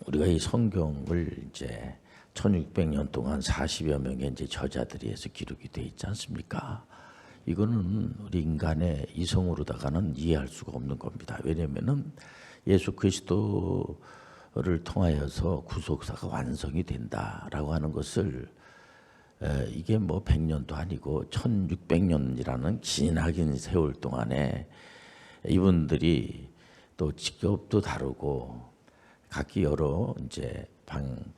우리가 이 성경을 이제 1600년 동안 40여 명의 이제 저자들이 해서 기록이 되어 있지 않습니까? 이거는 우리 인간의 이성으로다가는 이해할 수가 없는 겁니다. 왜냐면은 예수 그리스도를 통하여서 구속사가 완성이 된다라고 하는 것을 이게 뭐 100년도 아니고 1600년이라는 기나긴 세월 동안에 이분들이 또 직업도 다르고 각기 여러 이제 방향의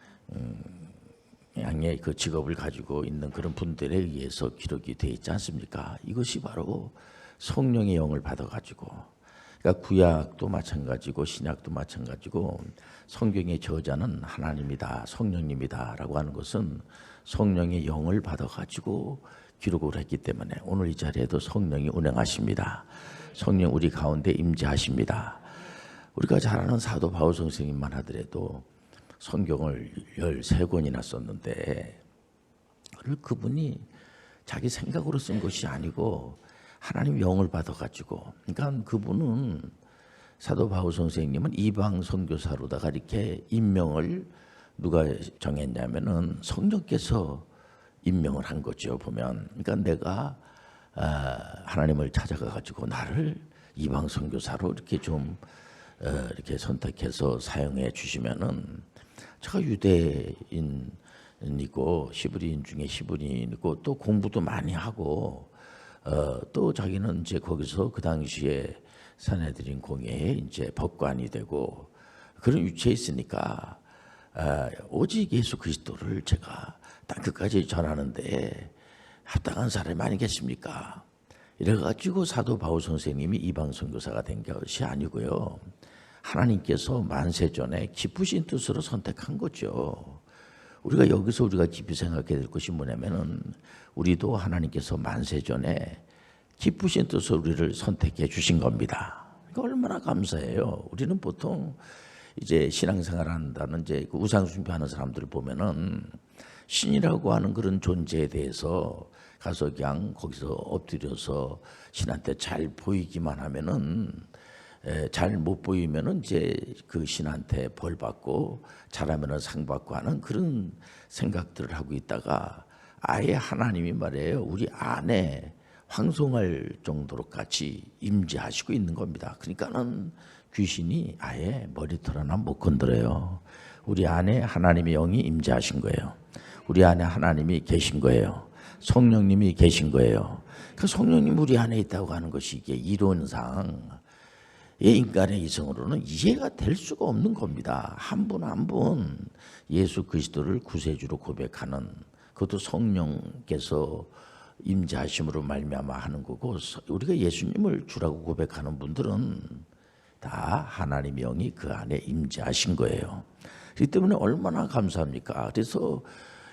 그 직업을 가지고 있는 그런 분들에 의해서 기록이 되어 있지 않습니까? 이것이 바로 성령의 영을 받아가지고, 그러니까 구약도 마찬가지고 신약도 마찬가지고 성경의 저자는 하나님이다, 성령님이다라고 하는 것은 성령의 영을 받아가지고 기록을 했기 때문에 오늘 이 자리에도 성령이 운행하십니다. 성령 우리 가운데 임재하십니다. 우리가 잘 아는 사도 바울 선생님만 하더라도 성경을 13권이나 썼는데 그분이 자기 생각으로 쓴 것이 아니고 하나님 영을 받아가지고, 그러니까 그분은 사도 바울 선생님은 이방 선교사로다가 이렇게 임명을 누가 정했냐면은 성령께서 임명을 한 거죠. 보면 그러니까 내가 하나님을 찾아가가지고 나를 이방 선교사로 이렇게 좀 이렇게 선택해서 사용해 주시면은, 제가 유대인이고 히브리인 중에 히브리인이고 또 공부도 많이 하고 또 자기는 이제 거기서 그 당시에 산헤드린 공회에 이제 법관이 되고 그런 위치에 있으니까 오직 예수 그리스도를 제가 땅끝까지 전하는데 합당한 사람이 아니겠습니까? 이래가지고 사도 바울 선생님이 이방 선교사가 된 것이 아니고요, 하나님께서 만세전에 기쁘신 뜻으로 선택한 거죠. 우리가 여기서 우리가 깊이 생각해야 될 것이 뭐냐면은 우리도 하나님께서 만세전에 기쁘신 뜻으로 우리를 선택해 주신 겁니다. 그러니까 얼마나 감사해요. 우리는 보통 이제 신앙생활 한다는 이제 그 우상 숭배하는 사람들을 보면은 신이라고 하는 그런 존재에 대해서 가서 그냥 거기서 엎드려서 신한테 잘 보이기만 하면은, 잘 못 보이면은 이제 그 신한테 벌 받고 잘하면은 상 받고 하는 그런 생각들을 하고 있다가 아예 하나님이 말이에요, 우리 안에 황송할 정도로 같이 임재하시고 있는 겁니다. 그러니까는 귀신이 아예 머리털 하나 못 건드려요. 우리 안에 하나님의 영이 임재하신 거예요. 우리 안에 하나님이 계신 거예요. 성령님이 계신 거예요. 그 성령님 우리 안에 있다고 하는 것이 이게 이론상 인간의 이성으로는 이해가 될 수가 없는 겁니다. 한 분 한 분 예수 그리스도를 구세주로 고백하는, 그것도 성령께서 임재하심으로 말미암아 하는 거고, 우리가 예수님을 주라고 고백하는 분들은 다 하나님의 영이 그 안에 임재하신 거예요. 그렇기 때문에 얼마나 감사합니까? 그래서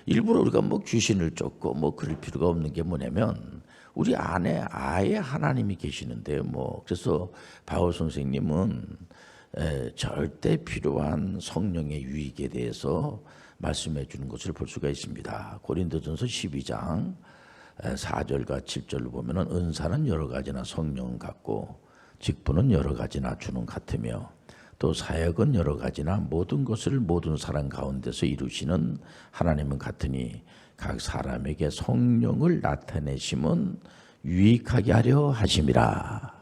일부러 우리가 뭐 귀신을 쫓고 뭐 그럴 필요가 없는 게 뭐냐면 우리 안에 아예 하나님이 계시는데요. 뭐 그래서 바울 선생님은 절대 필요한 성령의 유익에 대해서 말씀해 주는 것을 볼 수가 있습니다. 고린도전서 12장 4절과 7절을 보면은 은사는 여러 가지나 성령 같고 직분은 여러 가지나 주는 같으며 또 사역은 여러 가지나 모든 것을 모든 사람 가운데서 이루시는 하나님은 같으니 각 사람에게 성령을 나타내심은 유익하게 하려 하심이라.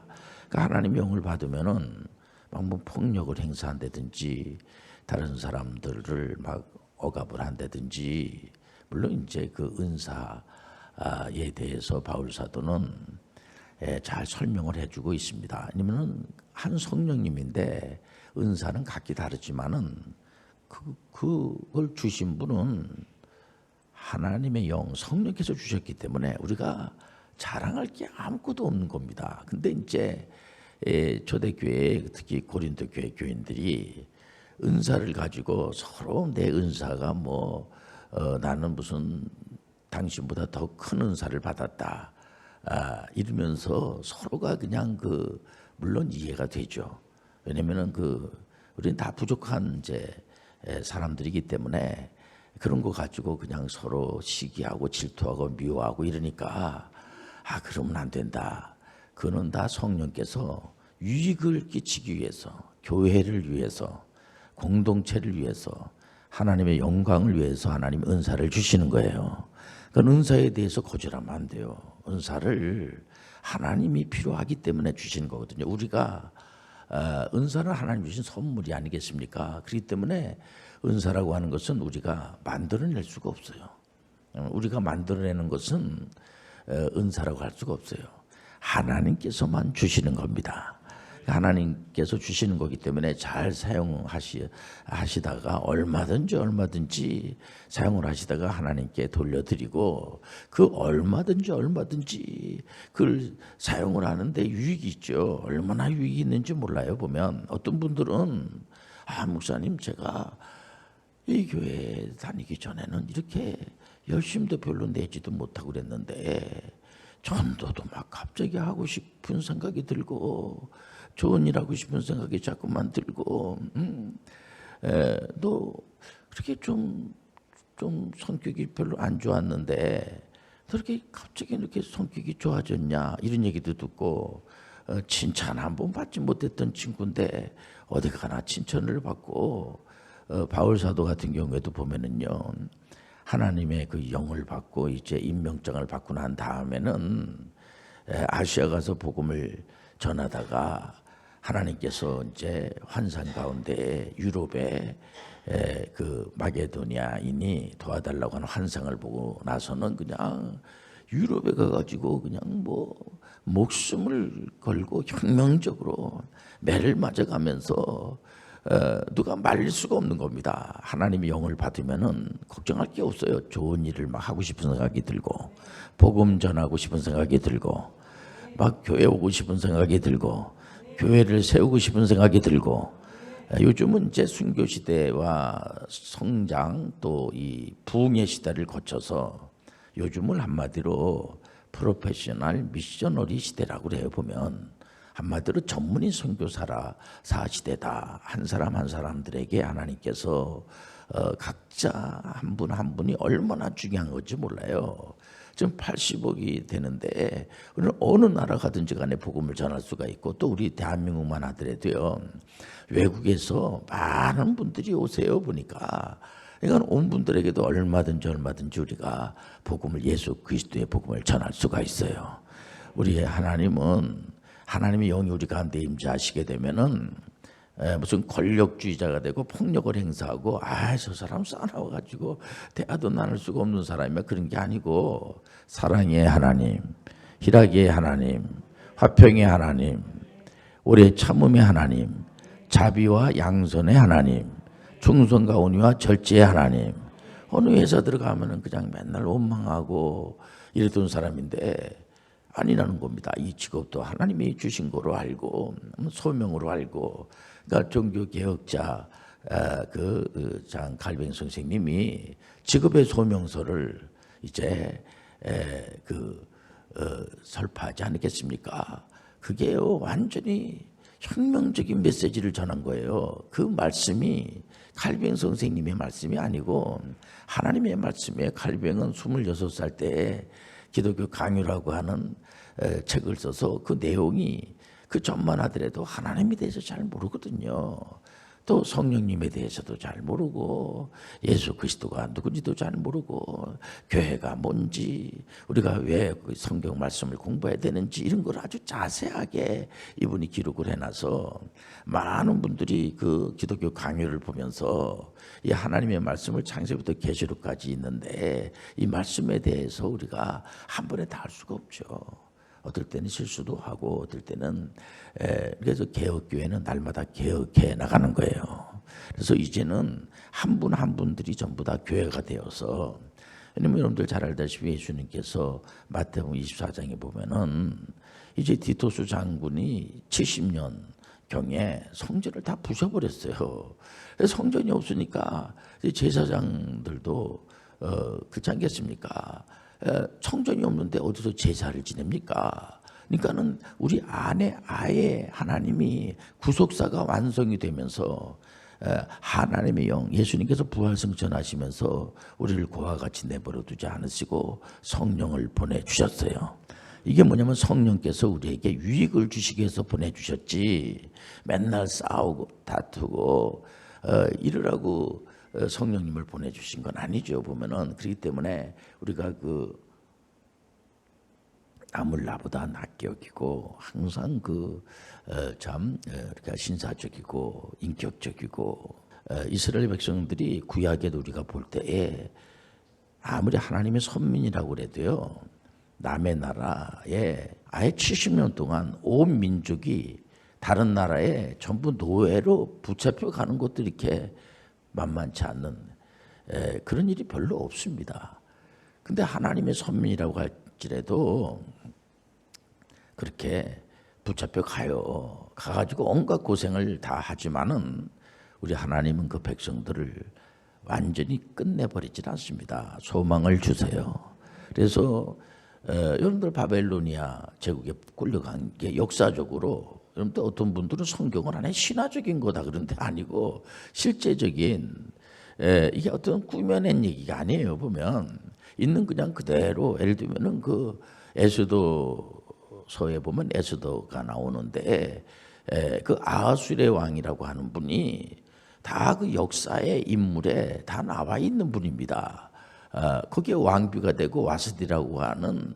그러니까 하나님의 영을 받으면은 막 뭐 폭력을 행사한다든지 다른 사람들을 막 억압을 한다든지, 물론 이제 그 은사에 대해서 바울 사도는 잘 설명을 해주고 있습니다. 아니면은 한 성령님인데 은사는 각기 다르지만은 그걸 주신 분은 하나님의 영 성령께서 주셨기 때문에 우리가 자랑할 게 아무것도 없는 겁니다. 근데 이제 초대교회 특히 고린도 교회 교인들이 은사를 가지고 서로 내 은사가 뭐 나는 무슨 당신보다 더 큰 은사를 받았다 이러면서 서로가 그냥 물론 이해가 되죠. 왜냐면은 우리는 다 부족한 이제 사람들이기 때문에 그런 거 가지고 그냥 서로 시기하고 질투하고 미워하고 이러니까 그러면 안 된다. 그는 다 성령께서 유익을 끼치기 위해서, 교회를 위해서, 공동체를 위해서 하나님의 영광을 위해서 하나님 은사를 주시는 거예요. 그 은사에 대해서 거절하면 안 돼요. 은사를 하나님이 필요하기 때문에 주시는 거거든요. 우리가 은사는 하나님 주신 선물이 아니겠습니까? 그렇기 때문에 은사라고 하는 것은 우리가 만들어낼 수가 없어요. 우리가 만들어내는 것은 은사라고 할 수가 없어요. 하나님께서만 주시는 겁니다. 하나님께서 주시는 거기 때문에 잘 사용하시다가 얼마든지 사용을 하시다가 하나님께 돌려드리고 그 얼마든지 그걸 사용을 하는데 유익이 있죠. 얼마나 유익이 있는지 몰라요. 보면 어떤 분들은 목사님 제가 이 교회 다니기 전에는 이렇게 열심도 별로 내지도 못하고 그랬는데 전도도 막 갑자기 하고 싶은 생각이 들고 좋은 일 하고 싶은 생각이 자꾸만 들고 또 그렇게 좀 성격이 별로 안 좋았는데 그렇게 갑자기 이렇게 성격이 좋아졌냐 이런 얘기도 듣고 칭찬 한 번 받지 못했던 친구인데 어디 가나 칭찬을 받고 바울 사도 같은 경우에도 보면은요 하나님의 그 영을 받고 이제 임명장을 받고 난 다음에는 아시아 가서 복음을 전하다가 하나님께서 이제 환상 가운데 유럽에 그 마게도니아인이 도와달라고 하는 환상을 보고 나서는 그냥 유럽에 가가지고 그냥 뭐 목숨을 걸고 혁명적으로 매를 맞아가면서 누가 말릴 수가 없는 겁니다. 하나님의 영을 받으면은 걱정할 게 없어요. 좋은 일을 막 하고 싶은 생각이 들고 복음 전하고 싶은 생각이 들고 막 교회 오고 싶은 생각이 들고 교회를 세우고 싶은 생각이 들고 요즘은 이제 순교 시대와 성장 또 이 부흥의 시대를 거쳐서 요즘을 한마디로 프로페셔널 미셔너리 시대라고 그래요. 보면 한마디로 전문인 선교사라 사시대다. 한 사람 한 사람들에게 하나님께서 각자 한 분 한 분이 얼마나 중요한 건지 몰라요. 지금 80억이 되는데 어느 나라 가든지 간에 복음을 전할 수가 있고 또 우리 대한민국만 하더라도요. 외국에서 많은 분들이 오세요 보니까 그러니까 온 분들에게도 얼마든지 우리가 복음을 예수 그리스도의 복음을 전할 수가 있어요. 우리 하나님은 하나님의 영이 우리 가운데 임재하시게 되면은 무슨 권력주의자가 되고 폭력을 행사하고 저 사람 싸나워가지고 대화도 나눌 수가 없는 사람이면 그런 게 아니고 사랑의 하나님, 희락의 하나님, 화평의 하나님, 오래 참음의 하나님, 자비와 양선의 하나님, 충성과 온유와 절제의 하나님. 어느 회사 들어가면은 그냥 맨날 원망하고 이랬던 사람인데 아니라는 겁니다. 이 직업도 하나님이 주신 거로 알고 소명으로 알고 그러니까 종교개혁자 장 칼뱅 선생님이 직업의 소명서를 이제 설파하지 않겠습니까? 그게요 완전히 혁명적인 메시지를 전한 거예요. 그 말씀이 칼뱅 선생님의 말씀이 아니고 하나님의 말씀이에요. 칼뱅은 26살 때 기독교 강요라고 하는 책을 써서 그 내용이 그 전만 하더라도 하나님에 대해서 잘 모르거든요. 또 성령님에 대해서도 잘 모르고 예수 그리스도가 누군지도 잘 모르고 교회가 뭔지 우리가 왜 성경 말씀을 공부해야 되는지 이런 걸 아주 자세하게 이분이 기록을 해놔서 많은 분들이 그 기독교 강요를 보면서 이 하나님의 말씀을 창세부터 계시록까지 있는데 이 말씀에 대해서 우리가 한 번에 다 할 수가 없죠. 어떨 때는 실수도 하고 어떨 때는 그래서 개혁교회는 날마다 개혁해 나가는 거예요. 그래서 이제는 한 분 한 분들이 전부 다 교회가 되어서 왜냐면 여러분들 잘 알다시피 예수님께서 마태복음 24장에 보면은 이제 디토스 장군이 70년 경에 성전을 다 부셔버렸어요. 그래서 성전이 없으니까 제사장들도 그렇지 않겠습니까? 성전이 없는데 어디서 제사를 지냅니까? 그러니까는 우리 안에 아예 하나님이 구속사가 완성이 되면서 하나님의 영 예수님께서 부활승천하시면서 우리를 고와 같이 내버려 두지 않으시고 성령을 보내주셨어요. 이게 뭐냐면 성령께서 우리에게 유익을 주시기 위해서 보내주셨지 맨날 싸우고 다투고 이러라고 성령님을 보내주신 건 아니죠. 보면은 그렇기 때문에 우리가 그 남을 나보다 낮게 여기고 항상 그참 신사적이고 인격적이고 이스라엘 백성들이 구약에도 우리가 볼 때에 아무리 하나님의 선민이라고 그래도요 남의 나라에 아예 70년 동안 온 민족이 다른 나라에 전부 노예로 붙잡혀 가는 것도 이렇게 만만치 않는 그런 일이 별로 없습니다. 근데 하나님의 선민이라고 할지라도 그렇게 붙잡혀 가가지고 온갖 고생을 다 하지만은 우리 하나님은 그 백성들을 완전히 끝내버리질 않습니다. 소망을 주세요. 그래서 여러분들 바벨로니아 제국에 끌려간 게 역사적으로 여러분들 어떤 분들은 성경을 안에 신화적인 거다 그런데 아니고 실제적인 이게 어떤 꾸며낸 얘기가 아니에요. 보면 있는 그냥 그대로 예를 들면은 그 에스더서에 보면 에스더가 나오는데 그 아하수의 왕이라고 하는 분이 다 그 역사의 인물에 다 나와 있는 분입니다. 거기에 왕비가 되고 와스디라고 하는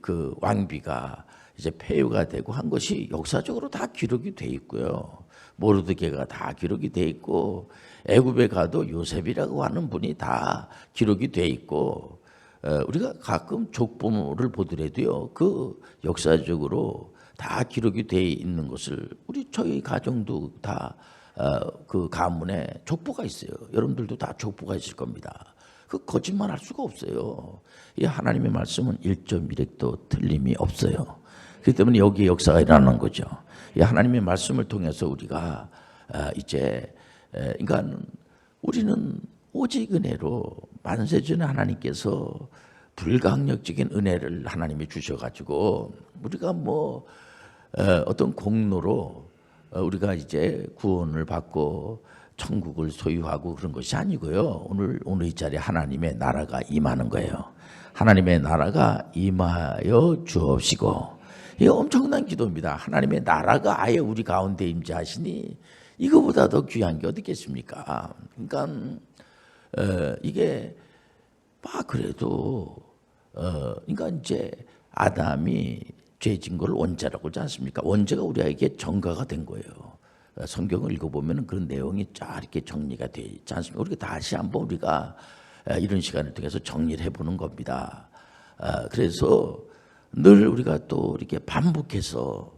그 왕비가 이제 폐유가 되고 한 것이 역사적으로 다 기록이 돼 있고요. 모르드게가 다 기록이 돼 있고 애굽에 가도 요셉이라고 하는 분이 다 기록이 돼 있고 우리가 가끔 족보를 보더라도요 그 역사적으로 다 기록이 돼 있는 것을 저희 가정도 다 그 가문에 족보가 있어요. 여러분들도 다 족보가 있을 겁니다. 그 거짓말할 수가 없어요. 이 하나님의 말씀은 1.1핵도 틀림이 없어요. 그렇기 때문에 여기에 역사가 일어나는 거죠. 이 하나님의 말씀을 통해서 우리가 이제 그러니까 우리는 오직 은혜로 만세전에 하나님께서 불강력적인 은혜를 하나님이 주셔가지고 우리가 뭐 어떤 공로로 우리가 이제 구원을 받고 천국을 소유하고 그런 것이 아니고요. 오늘 이 자리에 하나님의 나라가 임하는 거예요. 하나님의 나라가 임하여 주옵시고 이게 엄청난 기도입니다. 하나님의 나라가 아예 우리 가운데 임재하시니 이거보다 더 귀한 게 어디 있겠습니까? 그러니까 이게 그래도 그러니까 이제 아담이 죄진 걸 원죄라고 하지 않습니까? 원죄가 우리에게 전가가 된 거예요. 성경을 읽어보면 그런 내용이 쫙 이렇게 정리가 되어 있지 않습니까? 우리가 다시 한번 우리가 이런 시간을 통해서 정리를 해보는 겁니다. 그래서 늘 우리가 또 이렇게 반복해서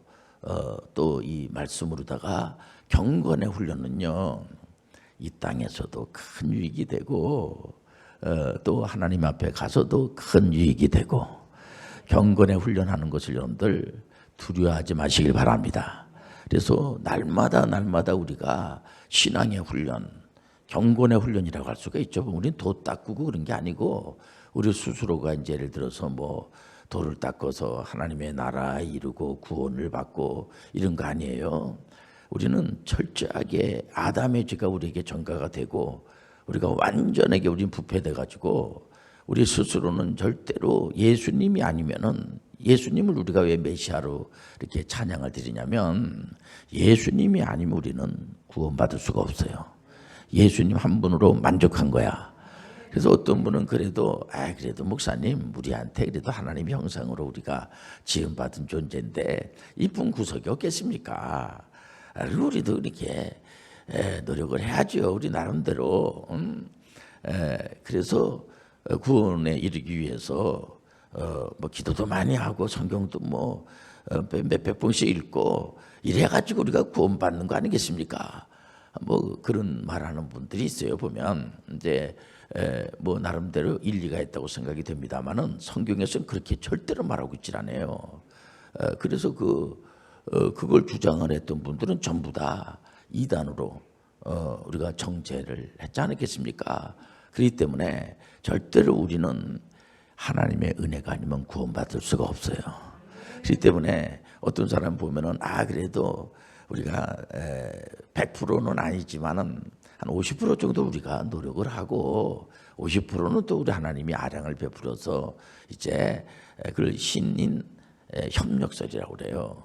또 이 말씀으로다가 경건의 훈련은요, 이 땅에서도 큰 유익이 되고 또 하나님 앞에 가서도 큰 유익이 되고 경건의 훈련하는 것을 여러분들 두려워하지 마시길 바랍니다. 그래서 날마다 우리가 신앙의 훈련, 경건의 훈련이라고 할 수가 있죠. 우리는 도 닦고 그런 게 아니고 우리 스스로가 이제 예를 들어서 뭐 도를 닦아서 하나님의 나라에 이루고 구원을 받고 이런 거 아니에요. 우리는 철저하게 아담의 죄가 우리에게 전가가 되고 우리가 완전하게 우리는 부패돼 가지고 우리 스스로는 절대로 예수님이 아니면은 예수님을 우리가 왜 메시아로 이렇게 찬양을 드리냐면 예수님이 아니면 우리는 구원받을 수가 없어요. 예수님 한 분으로 만족한 거야. 그래서 어떤 분은 그래도 목사님 우리한테 그래도 하나님 형상으로 우리가 지음받은 존재인데 이쁜 구석이 없겠습니까? 우리도 이렇게 노력을 해야죠. 우리 나름대로. 그래서 구원에 이르기 위해서 뭐 기도도 많이 하고 성경도 뭐 몇백 번씩 읽고 이래가지고 우리가 구원받는 거 아니겠습니까? 뭐 그런 말하는 분들이 있어요. 보면 이제 뭐 나름대로 일리가 있다고 생각이 됩니다만은 성경에서는 그렇게 절대로 말하고 있질 않아요. 그래서 그걸 주장을 했던 분들은 전부 다 이단으로 우리가 정죄를 했지 않겠습니까? 그렇기 때문에 절대로 우리는 하나님의 은혜가 아니면 구원받을 수가 없어요. 그렇기 때문에 어떤 사람 보면은 그래도 우리가 100%는 아니지만은 한 50% 정도 우리가 노력을 하고 50%는 또 우리 하나님이 아량을 베풀어서 이제 그걸 신인 협력설이라고 그래요.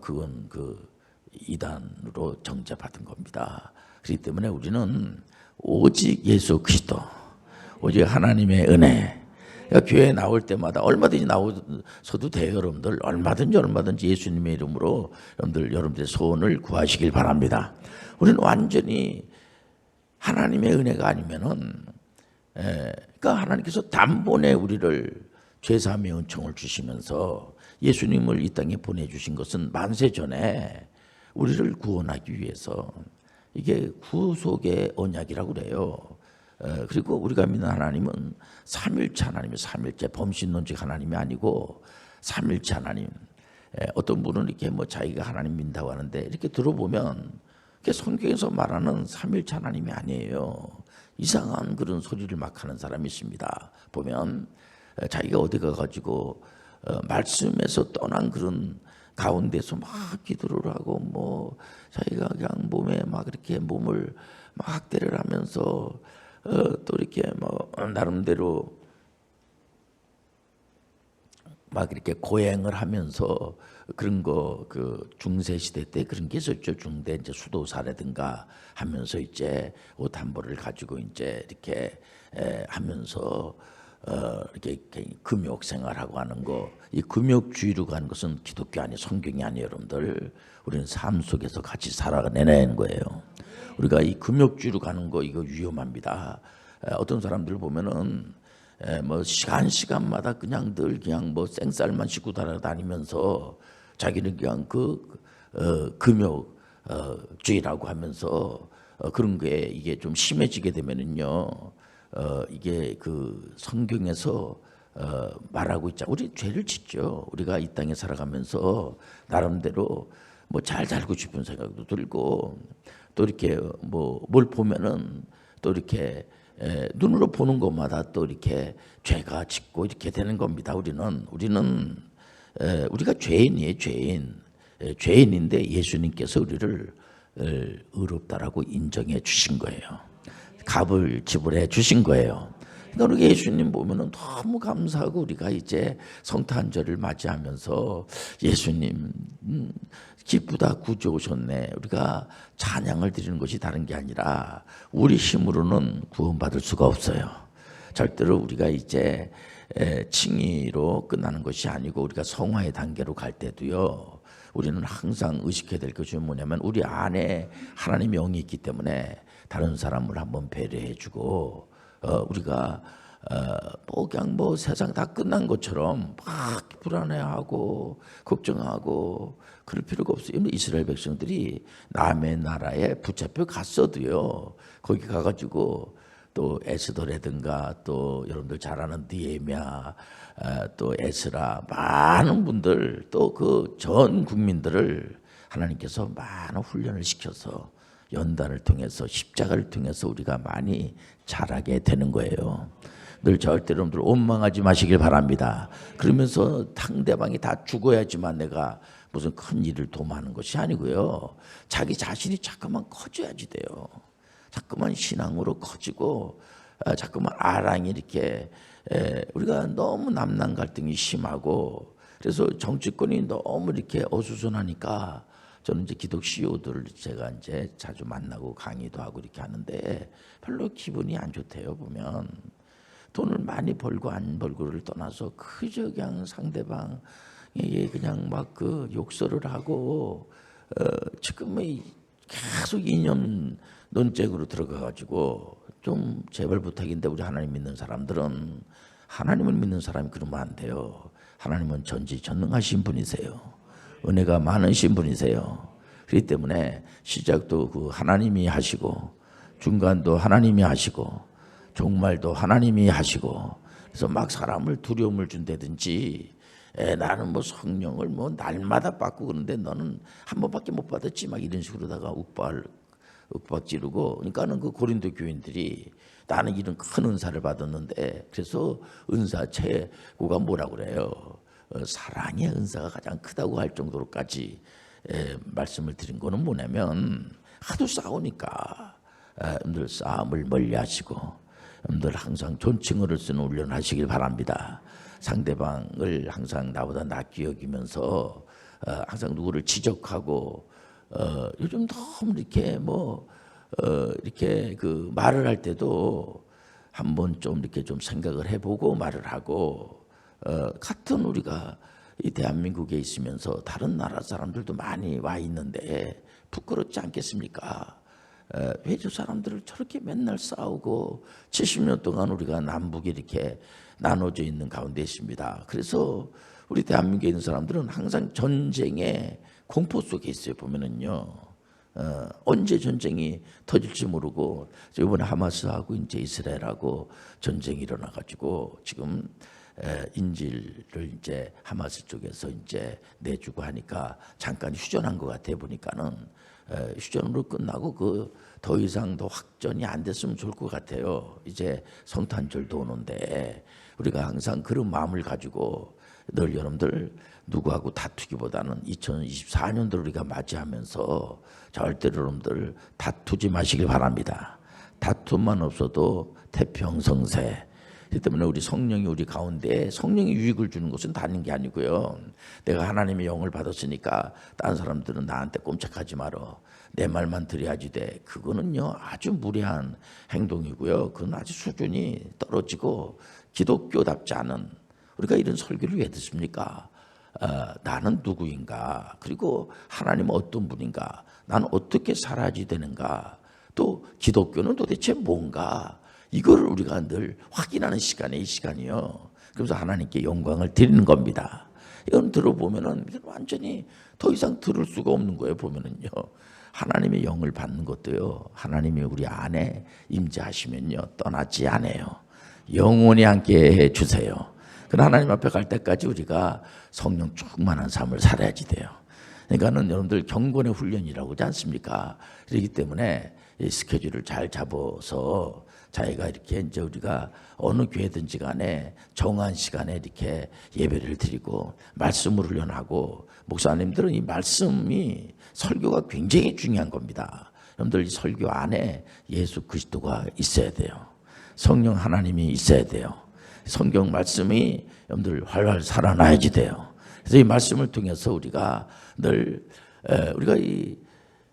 그건 그 이단으로 정죄받은 겁니다. 그렇기 때문에 우리는 오직 예수 그리스도, 오직 하나님의 은혜. 그러니까 교회에 나올 때마다 얼마든지 나오셔도 돼요. 여러분들 얼마든지 예수님의 이름으로 여러분들의 소원을 구하시길 바랍니다. 우리는 완전히 하나님의 은혜가 아니면은, 그러니까 하나님께서 단번에 우리를 죄사함의 은총을 주시면서 예수님을 이 땅에 보내주신 것은 만세 전에 우리를 구원하기 위해서, 이게 구속의 언약이라고 그래요. 그리고 우리가 믿는 하나님은 삼일체 하나님이, 삼일체 범신론적 하나님이 아니고 삼일체 하나님. 어떤 분은 이렇게 뭐 자기가 하나님 믿는다고 하는데, 이렇게 들어보면 성경에서 말하는 삼일체 하나님이 아니에요. 이상한 그런 소리를 막 하는 사람이 있습니다. 보면 자기가 어디 가가지고 말씀에서 떠난 그런 가운데서 막 기도를 하고, 뭐 자기가 그냥 몸에 막 이렇게 몸을 막 학대를 하면서 또 이렇게 뭐 나름대로 막 이렇게 고행을 하면서 그런 거, 그 중세 시대 때 그런 게 있었죠. 중대 이제 수도사라든가 하면서 이제 옷 한 벌을 가지고 이제 이렇게 하면서 이렇게 금욕 생활하고 하는 거, 이 금욕주의로 하는 것은 기독교 아니, 성경이 아니에요. 여러분들, 우리는 삶 속에서 같이 살아내는 거예요. 우리가 이 금욕주의로 가는 거, 이거 위험합니다. 어떤 사람들 보면은 뭐 시간마다 그냥 늘 그냥 뭐 생쌀만 씻고 다니면서 자기는 그냥 금욕주의라고 하면서 그런 게, 이게 좀 심해지게 되면은요, 이게 그 성경에서 말하고 있자, 우리 죄를 짓죠. 우리가 이 땅에 살아가면서 나름대로 뭐 잘 살고 싶은 생각도 들고, 또 이렇게 뭐 뭘 보면은 또 이렇게 눈으로 보는 것마다 또 이렇게 죄가 짓고 이렇게 되는 겁니다. 우리가 죄인이에요. 죄인인데 예수님께서 우리를 의롭다라고 인정해 주신 거예요. 값을 지불해 주신 거예요. 그러니까 우리 예수님 보면은 너무 감사하고, 우리가 이제 성탄절을 맞이하면서 예수님 기쁘다, 구주 오셨네, 우리가 찬양을 드리는 것이 다른 게 아니라, 우리 힘으로는 구원받을 수가 없어요. 절대로 우리가 이제 칭의로 끝나는 것이 아니고, 우리가 성화의 단계로 갈 때도요, 우리는 항상 의식해야 될 것이 뭐냐면, 우리 안에 하나님의 영이 있기 때문에 다른 사람을 한번 배려해주고, 우리가 뭐 그냥 뭐 세상 다 끝난 것처럼 막 불안해하고 걱정하고 그럴 필요가 없어요. 이스라엘 백성들이 남의 나라에 붙잡혀 갔어도요, 거기 가가지고 또 에스더라든가, 또 여러분들 잘 아는 느헤미야, 또 에스라, 많은 분들, 또 그 전 국민들을 하나님께서 많은 훈련을 시켜서 연단을 통해서, 십자가를 통해서 우리가 많이 자라게 되는 거예요. 늘 절대로 여러분들 원망하지 마시길 바랍니다. 그러면서 상대방이 다 죽어야지만 내가 무슨 큰 일을 도모하는 것이 아니고요, 자기 자신이 자꾸만 커져야지 돼요. 자꾸만 신앙으로 커지고, 자꾸만 아랑이 이렇게, 우리가 너무 남남 갈등이 심하고, 그래서 정치권이 너무 이렇게 어수선하니까, 저는 이제 기독 CEO들을 제가 이제 자주 만나고 강의도 하고 이렇게 하는데, 별로 기분이 안 좋대요. 보면 돈을 많이 벌고 안 벌고를 떠나서 그저 그냥 상대방에게 그냥 막 그 욕설을 하고, 지금 계속 이념 논쟁으로 들어가가지고, 좀 제발 부탁인데, 우리 하나님 믿는 사람들은, 하나님을 믿는 사람이 그러면 안 돼요. 하나님은 전지전능하신 분이세요. 은혜가 많으신 분이세요. 그렇기 때문에 시작도 그 하나님이 하시고, 중간도 하나님이 하시고, 종말도 하나님이 하시고, 그래서 막 사람을 두려움을 준다든지, 나는 뭐 성령을 뭐 날마다 받고 그러는데 너는 한 번밖에 못 받았지, 막 이런 식으로다가 윽박 지르고, 그러니까는 그 고린도 교인들이, 나는 이런 큰 은사를 받았는데, 그래서 은사 최고가 뭐라고 그래요? 사랑의 은사가 가장 크다고 할 정도로까지 말씀을 드린 거는 뭐냐면, 하도 싸우니까 여러분들 싸움을 멀리하시고, 여러분들 항상 존칭어를 쓰는 훈련을 하시길 바랍니다. 상대방을 항상 나보다 낫게 여기면서 항상 누구를 지적하고, 요즘 너무 이렇게 뭐 이렇게 그 말을 할 때도 한번 좀 이렇게 좀 생각을 해보고 말을 하고 같은 우리가 이 대한민국에 있으면서 다른 나라 사람들도 많이 와 있는데 부끄럽지 않겠습니까? 왜 저 사람들을 저렇게 맨날 싸우고 70년 동안 우리가 남북이 이렇게 나눠져 있는 가운데 있습니다. 그래서 우리 대한민국에 있는 사람들은 항상 전쟁의 공포 속에 있어요. 보면은요. 언제 전쟁이 터질지 모르고 이번에 하마스하고 이제 이스라엘하고 전쟁이 일어나가지고 지금 인질을 이제 하마스 쪽에서 이제 내주고 하니까 잠깐 휴전한 것 같아 보니까는 휴전으로 끝나고 그 더 이상 더 확전이 안 됐으면 좋을 것 같아요. 이제 성탄절도 오는데 우리가 항상 그런 마음을 가지고 늘 여러분들 누구하고 다투기보다는 2024년도를 우리가 맞이하면서 절대로 여러분들 다투지 마시길 바랍니다. 다툼만 없어도 태평성세. 그렇기 때문에 우리 성령이 우리 가운데 성령이 유익을 주는 것은 다른 게 아니고요. 내가 하나님의 영을 받았으니까 다른 사람들은 나한테 꼼짝하지 말어. 내 말만 들어야지 돼. 그거는요 아주 무례한 행동이고요. 그건 아주 수준이 떨어지고 기독교답지 않은 우리가 이런 설교를 왜 듣습니까? 나는 누구인가? 그리고 하나님은 어떤 분인가? 나는 어떻게 살아야지 되는가? 또 기독교는 도대체 뭔가? 이거를 우리가 늘 확인하는 시간에 이 시간이요. 그래서 하나님께 영광을 드리는 겁니다. 이건 들어보면은 완전히 더 이상 들을 수가 없는 거예요. 보면은요. 하나님의 영을 받는 것도요. 하나님이 우리 안에 임재하시면요. 떠나지 않아요. 영원히 함께 해 주세요. 그러나 하나님 앞에 갈 때까지 우리가 성령 충만한 삶을 살아야지 돼요. 그러니까는 여러분들 경건의 훈련이라고 하지 않습니까? 그렇기 때문에 이 스케줄을 잘 잡아서 자기가 이렇게 이제 우리가 어느 교회든지 간에 정한 시간에 이렇게 예배를 드리고 말씀을 훈련하고 목사님들은 이 말씀이 설교가 굉장히 중요한 겁니다. 여러분들 이 설교 안에 예수 그리스도가 있어야 돼요. 성령 하나님이 있어야 돼요. 성경 말씀이 여러분들 활활 살아나야지 돼요. 그래서 이 말씀을 통해서 우리가 늘 우리가 이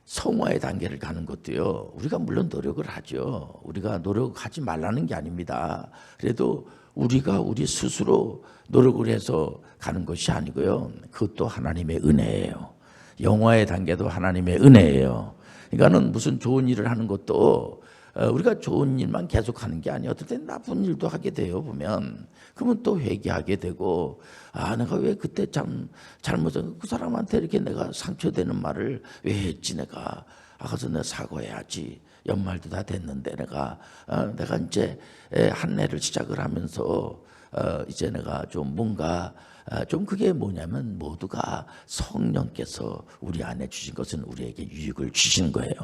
성화의 단계를 가는 것도요. 우리가 물론 노력을 하죠. 우리가 노력하지 말라는 게 아닙니다. 그래도 우리가 우리 스스로 노력을 해서 가는 것이 아니고요. 그것도 하나님의 은혜예요. 영화의 단계도 하나님의 은혜예요. 그러니까는 무슨 좋은 일을 하는 것도 우리가 좋은 일만 계속하는 게 아니에요. 어떨 땐 나쁜 일도 하게 돼요. 보면 그러면 또 회개하게 되고 내가 왜 그때 참 잘못한 그 사람한테 이렇게 내가 상처되는 말을 왜 했지 내가 가서 내가 사과해야지. 연말도 다 됐는데 내가 이제 한 해를 시작을 하면서 이제 내가 좀 뭔가 좀 그게 뭐냐면 모두가 성령께서 우리 안에 주신 것은 우리에게 유익을 주신 거예요.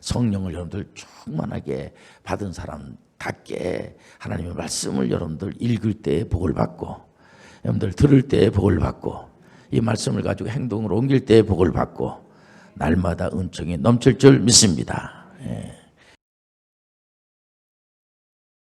성령을 여러분들 충만하게 받은 사람답게 하나님의 말씀을 여러분들 읽을 때에 복을 받고 여러분들 들을 때에 복을 받고 이 말씀을 가지고 행동을 옮길 때에 복을 받고 날마다 은총이 넘칠 줄 믿습니다. 예.